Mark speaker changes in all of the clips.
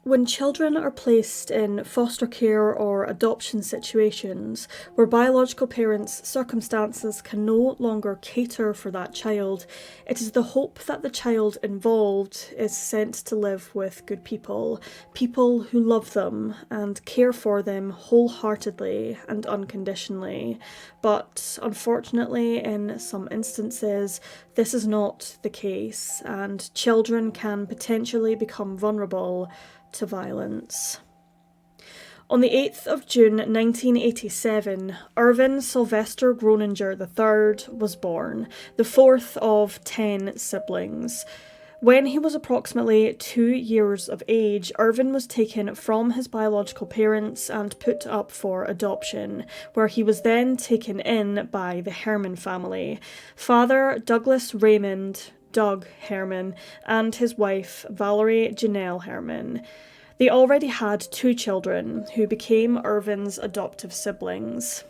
Speaker 1: When children are placed in foster care or adoption situations where biological parents' circumstances can no longer cater for that child, it is the hope that the child involved is sent to live with good people, people who love them and care for them wholeheartedly and unconditionally. But unfortunately, in some instances, this is not the case, and children can potentially become vulnerable to violence. On the 8th of June 1987, Irvin Sylvester Groninger III was born, the fourth of 10 siblings. When he was approximately 2 years of age, Irvin was taken from his biological parents and put up for adoption, where he was then taken in by the Herrman family. Father Douglas Raymond Doug Herman, and his wife Valerie Janelle Herman. They already had 2 children, who became Irvin's adoptive siblings.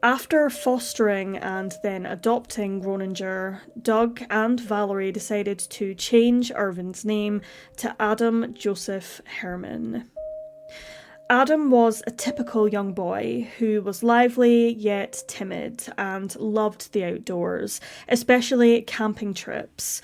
Speaker 1: After fostering and then adopting Groninger, Doug and Valerie decided to change Irvin's name to Adam Joseph Herman. Adam was a typical young boy who was lively yet timid and loved the outdoors, especially camping trips.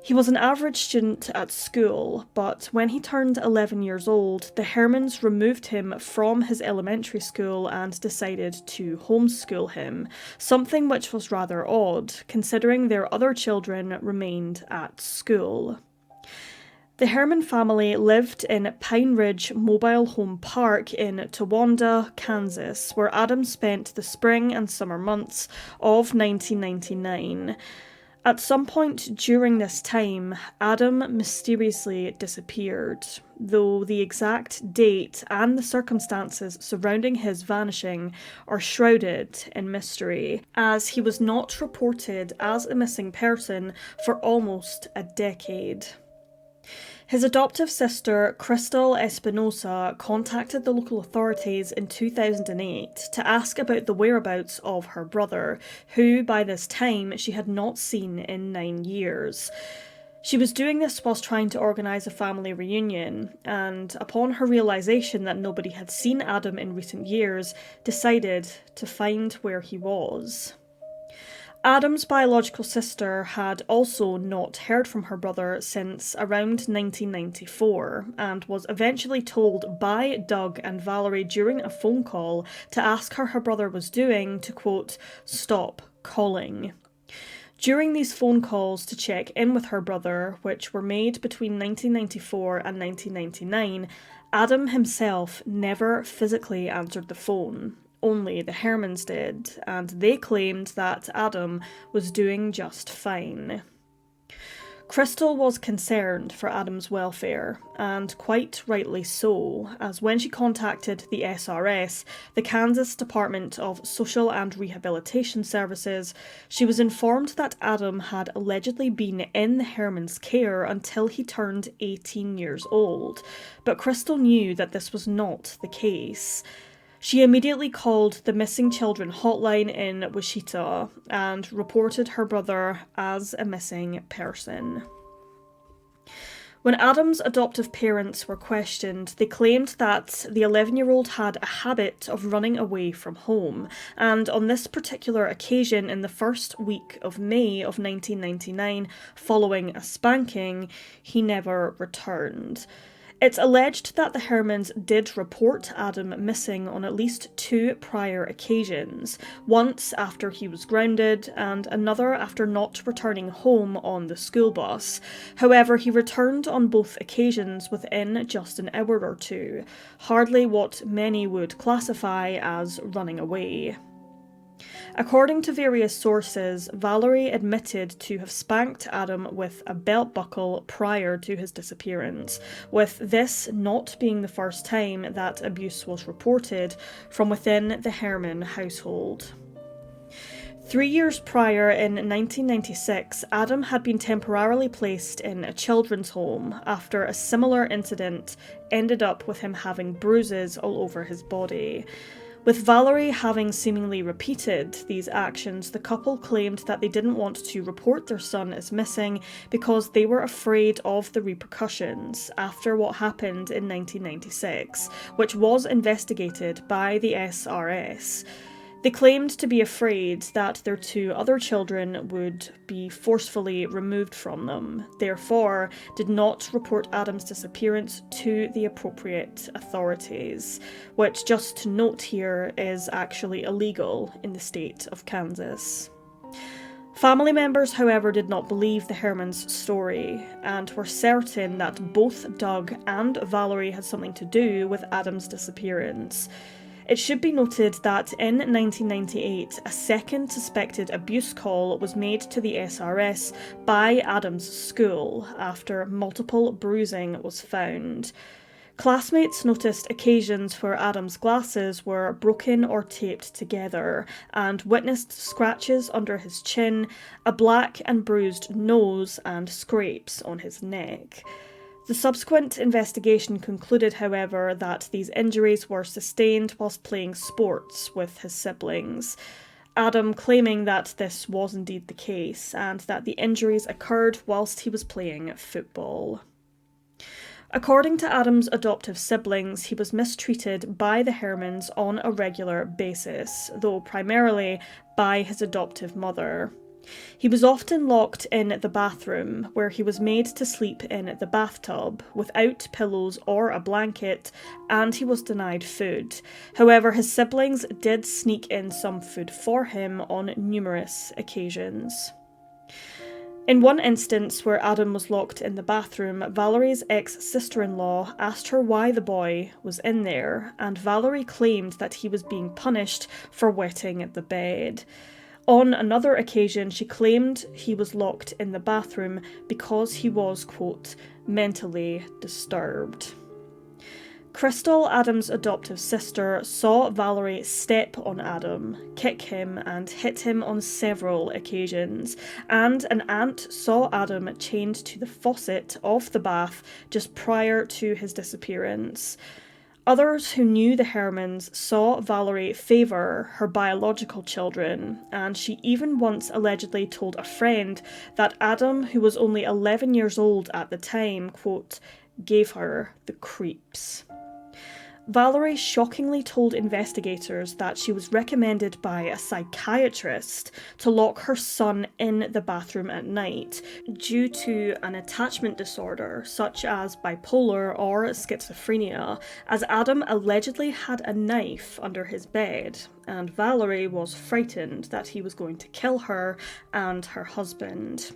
Speaker 1: He was an average student at school, but when he turned 11 years old, the Hermans removed him from his elementary school and decided to homeschool him, something which was rather odd, considering their other children remained at school. The Herman family lived in Pine Ridge Mobile Home Park in Towanda, Kansas, where Adam spent the spring and summer months of 1999. At some point during this time, Adam mysteriously disappeared, though the exact date and the circumstances surrounding his vanishing are shrouded in mystery, as he was not reported as a missing person for almost a decade. His adoptive sister, Crystal Espinosa, contacted the local authorities in 2008 to ask about the whereabouts of her brother, who by this time she had not seen in 9 years. She was doing this whilst trying to organise a family reunion, and upon her realisation that nobody had seen Adam in recent years, decided to find where he was. Adam's biological sister had also not heard from her brother since around 1994 and was eventually told by Doug and Valerie during a phone call to ask how her brother was doing to, quote, stop calling. During these phone calls to check in with her brother, which were made between 1994 and 1999, Adam himself never physically answered the phone. Only the Hermans did, and they claimed that Adam was doing just fine. Crystal was concerned for Adam's welfare, and quite rightly so, as when she contacted the SRS, the Kansas Department of Social and Rehabilitation Services, she was informed that Adam had allegedly been in the Hermans' care until he turned 18 years old, but Crystal knew that this was not the case. She immediately called the missing children hotline in Wichita and reported her brother as a missing person. When Adam's adoptive parents were questioned, they claimed that the 11-year-old had a habit of running away from home, and on this particular occasion in the first week of May of 1999, following a spanking, he never returned. It's alleged that the Hermans did report Adam missing on at least 2 prior occasions, once after he was grounded and another after not returning home on the school bus. However, he returned on both occasions within just an hour or 2, hardly what many would classify as running away. According to various sources, Valerie admitted to have spanked Adam with a belt buckle prior to his disappearance, with this not being the first time that abuse was reported from within the Herman household. 3 years prior, in 1996, Adam had been temporarily placed in a children's home after a similar incident ended up with him having bruises all over his body. With Valerie having seemingly repeated these actions, the couple claimed that they didn't want to report their son as missing because they were afraid of the repercussions after what happened in 1996, which was investigated by the SRS. They claimed to be afraid that their 2 other children would be forcefully removed from them, therefore did not report Adam's disappearance to the appropriate authorities, which, just to note here, is actually illegal in the state of Kansas. Family members, however, did not believe the Hermans' story and were certain that both Doug and Valerie had something to do with Adam's disappearance. It should be noted that in 1998, a second suspected abuse call was made to the SRS by Adam's school after multiple bruising was found. Classmates noticed occasions where Adam's glasses were broken or taped together and witnessed scratches under his chin, a black and bruised nose, and scrapes on his neck. The subsequent investigation concluded, however, that these injuries were sustained whilst playing sports with his siblings, Adam claiming that this was indeed the case and that the injuries occurred whilst he was playing football. According to Adam's adoptive siblings, he was mistreated by the Hermans on a regular basis, though primarily by his adoptive mother. He was often locked in the bathroom, where he was made to sleep in the bathtub without pillows or a blanket, and he was denied food. However, his siblings did sneak in some food for him on numerous occasions. In one instance where Adam was locked in the bathroom, Valerie's ex-sister-in-law asked her why the boy was in there, and Valerie claimed that he was being punished for wetting the bed. On another occasion, she claimed he was locked in the bathroom because he was, quote, mentally disturbed. Crystal, Adam's adoptive sister, saw Valerie step on Adam, kick him, and hit him on several occasions, and an aunt saw Adam chained to the faucet of the bath just prior to his disappearance. Others who knew the Hermans saw Valerie favour her biological children, and she even once allegedly told a friend that Adam, who was only 11 years old at the time, quote, gave her the creeps. Valerie shockingly told investigators that she was recommended by a psychiatrist to lock her son in the bathroom at night due to an attachment disorder such as bipolar or schizophrenia, as Adam allegedly had a knife under his bed, and Valerie was frightened that he was going to kill her and her husband.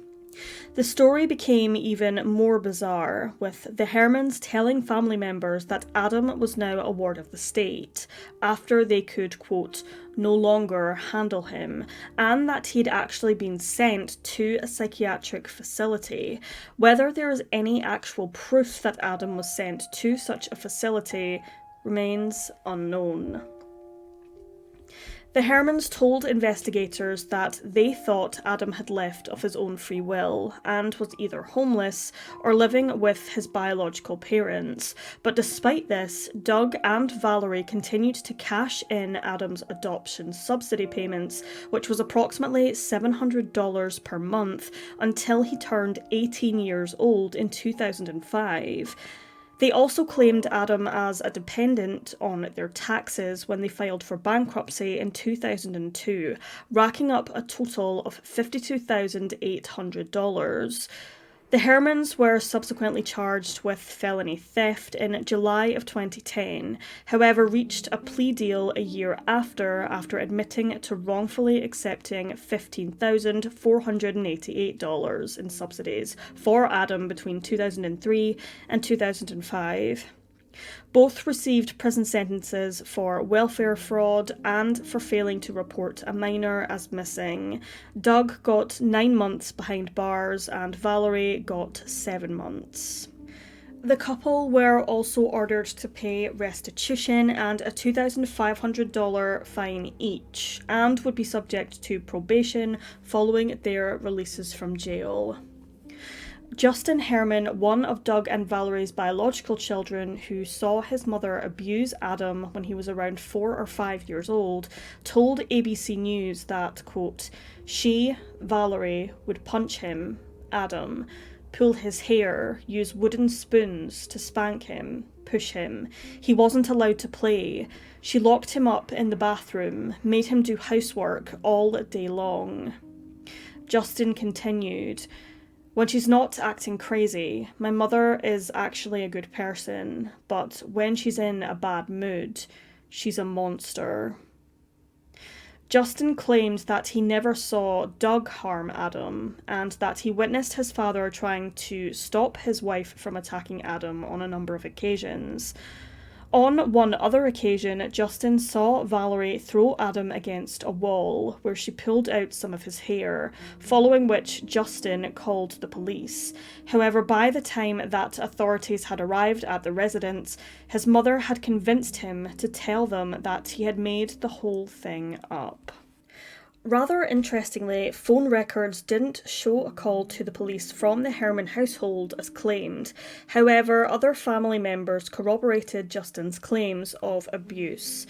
Speaker 1: The story became even more bizarre, with the Hermans telling family members that Adam was now a ward of the state, after they could, quote, no longer handle him, and that he'd actually been sent to a psychiatric facility. Whether there is any actual proof that Adam was sent to such a facility remains unknown. The Hermans told investigators that they thought Adam had left of his own free will and was either homeless or living with his biological parents, but despite this, Doug and Valerie continued to cash in Adam's adoption subsidy payments, which was approximately $700 per month, until he turned 18 years old in 2005. They also claimed Adam as a dependent on their taxes when they filed for bankruptcy in 2002, racking up a total of $52,800. The Hermans were subsequently charged with felony theft in July of 2010, however reached a plea deal a year after admitting to wrongfully accepting $15,488 in subsidies for Adam between 2003 and 2005. Both received prison sentences for welfare fraud and for failing to report a minor as missing. Doug got 9 months behind bars and Valerie got 7 months. The couple were also ordered to pay restitution and a $2,500 fine each, and would be subject to probation following their releases from jail. Justin Herrman, one of Doug and Valerie's biological children who saw his mother abuse Adam when he was around 4 or 5 years old, told ABC News that, quote, she, Valerie, would punch him, Adam, pull his hair, use wooden spoons to spank him, push him. He wasn't allowed to play. She locked him up in the bathroom, made him do housework all day long. Justin continued, when she's not acting crazy, my mother is actually a good person, but when she's in a bad mood, she's a monster. Justin claimed that he never saw Doug harm Adam, and that he witnessed his father trying to stop his wife from attacking Adam on a number of occasions. On one other occasion, Justin saw Valerie throw Adam against a wall, where she pulled out some of his hair, following which Justin called the police. However, by the time that authorities had arrived at the residence, his mother had convinced him to tell them that he had made the whole thing up. Rather interestingly, phone records didn't show a call to the police from the Herman household as claimed. However, other family members corroborated Justin's claims of abuse.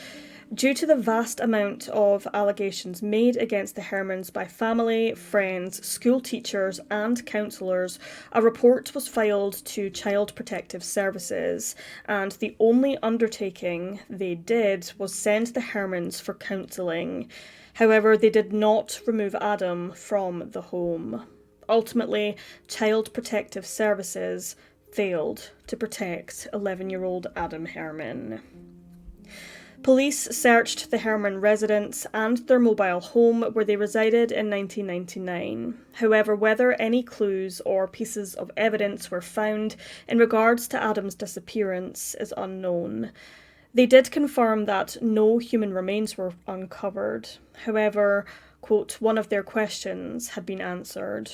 Speaker 1: Due to the vast amount of allegations made against the Hermans by family, friends, school teachers, and counsellors, a report was filed to Child Protective Services, and the only undertaking they did was send the Hermans for counselling. However, they did not remove Adam from the home. Ultimately, Child Protective Services failed to protect 11-year-old Adam Herman. Police searched the Herman residence and their mobile home where they resided in 1999. However, whether any clues or pieces of evidence were found in regards to Adam's disappearance is unknown. They did confirm that no human remains were uncovered. However, quote, one of their questions had been answered.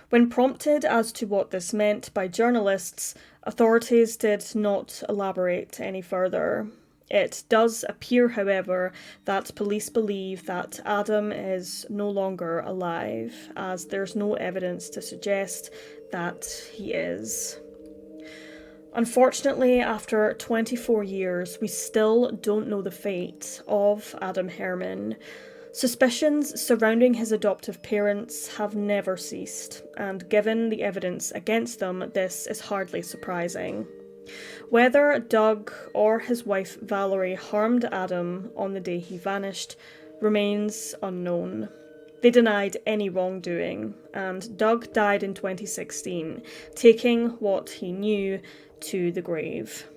Speaker 1: When prompted as to what this meant by journalists, authorities did not elaborate any further. It does appear, however, that police believe that Adam is no longer alive, as there's no evidence to suggest that he is. Unfortunately, after 24 years, we still don't know the fate of Adam Herman. Suspicions surrounding his adoptive parents have never ceased, and given the evidence against them, this is hardly surprising. Whether Doug or his wife Valerie harmed Adam on the day he vanished remains unknown. They denied any wrongdoing, and Doug died in 2016, taking what he knew to the grave.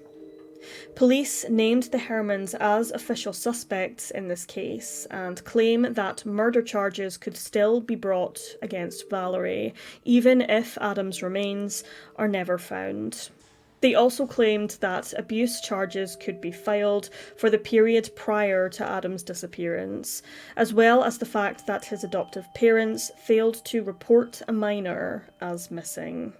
Speaker 1: Police named the Hermans as official suspects in this case and claim that murder charges could still be brought against Valerie, even if Adam's remains are never found. They also claimed that abuse charges could be filed for the period prior to Adam's disappearance, as well as the fact that his adoptive parents failed to report a minor as missing.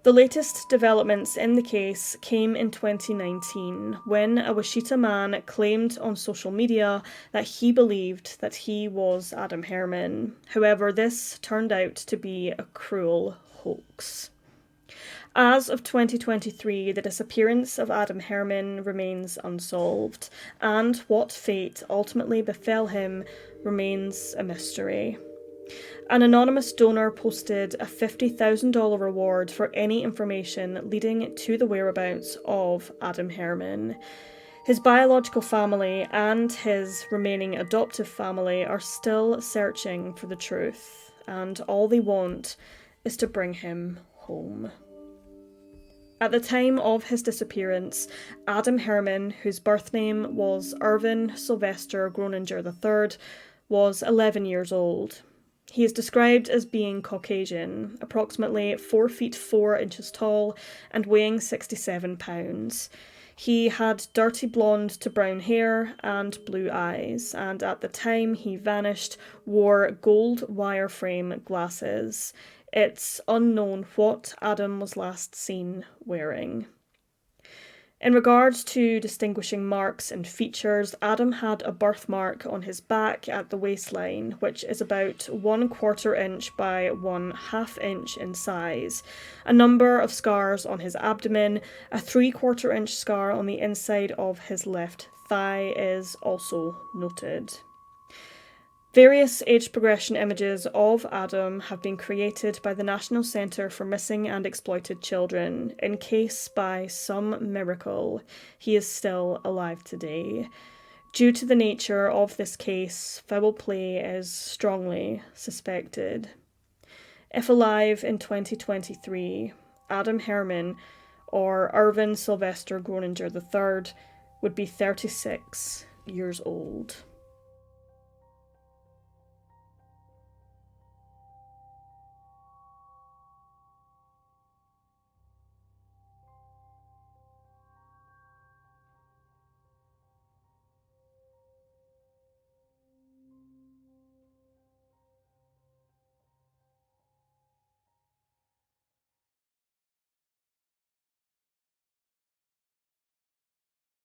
Speaker 1: The latest developments in the case came in 2019, when a Wichita man claimed on social media that he believed that he was Adam Herman. However, this turned out to be a cruel hoax. As of 2023, the disappearance of Adam Herman remains unsolved, and what fate ultimately befell him remains a mystery. An anonymous donor posted a $50,000 reward for any information leading to the whereabouts of Adam Herman. His biological family and his remaining adoptive family are still searching for the truth, and all they want is to bring him home. At the time of his disappearance, Adam Herman, whose birth name was Irvin Sylvester Groninger III, was 11 years old. He is described as being Caucasian, approximately 4 feet 4 inches tall and weighing 67 pounds. He had dirty blonde to brown hair and blue eyes, and at the time he vanished, wore gold wireframe glasses. It's unknown what Adam was last seen wearing. In regards to distinguishing marks and features, Adam had a birthmark on his back at the waistline, which is about 1/4 inch by 1/2 inch in size, a number of scars on his abdomen, a 3/4 inch scar on the inside of his left thigh is also noted. Various age progression images of Adam have been created by the National Centre for Missing and Exploited Children, in case by some miracle he is still alive today. Due to the nature of this case, foul play is strongly suspected. If alive in 2023, Adam Herman, or Irvin Sylvester Groninger III, would be 36 years old.